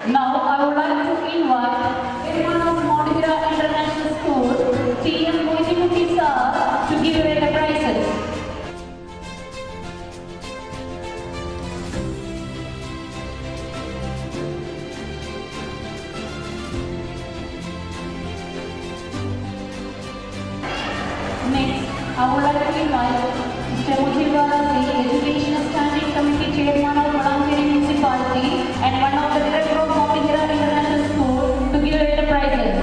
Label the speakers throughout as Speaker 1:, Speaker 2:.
Speaker 1: Now I would like to invite everyone of Modira International School, T.M. Moitimuki sir, to give away the prizes. Next, I would like to invite Mr. Mujibwala Singh, Education Standing Committee Chairman of Malangiri Municipality and one of the Director of Modira International School, to give away the prizes.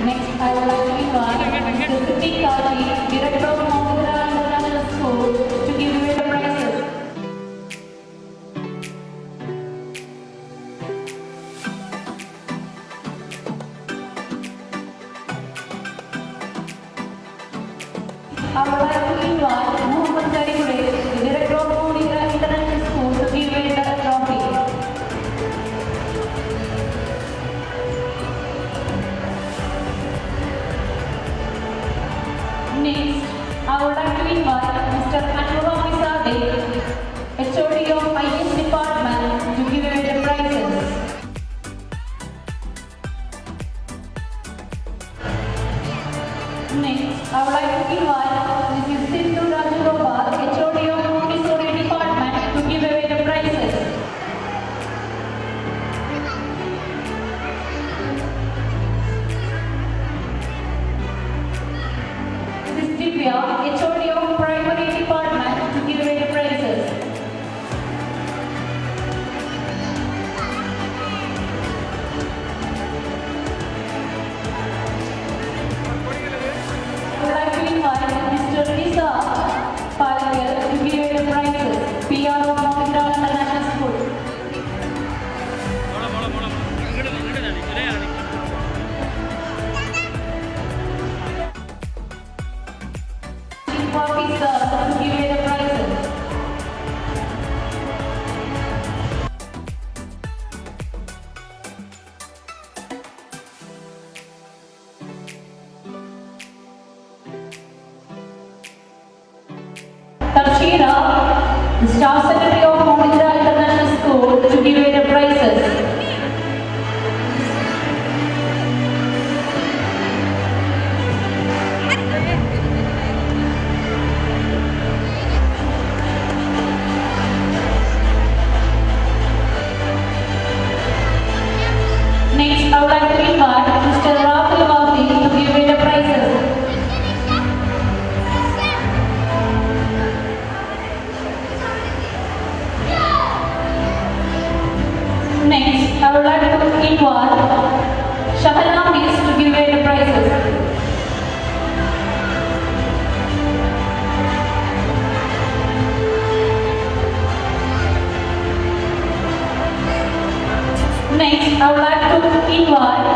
Speaker 1: Next, I would like to invite Mr. Siddhi Kaji, Director of Modira International School, to give away the prizes. I would like to invite Muhammad Zarifullah, Director of Modira International School, to give away the trophy. Next, I would like to invite Mr. Anwar Misade, HOD of IS Department, to give away the prizes. Next, I would like to invite Mrs. Sindhu Rajagopal, HOD of Montessori Department, to give away the prizes. Mrs. Divya, HOD of Primary Department, to give away the prizes. I would like to invite Mr. Lisa Palakal to give away the prizes. PR of Modira International School. Chief Officer to give away the prizes. Takshira, the Staff Secretary of Modira International School, to give away the prizes. Next, I would like to invite Mr. Rahul Vafi to give away the prizes. Next, I would like to invite Shahanamis to give away the prizes. Next, I would like to invite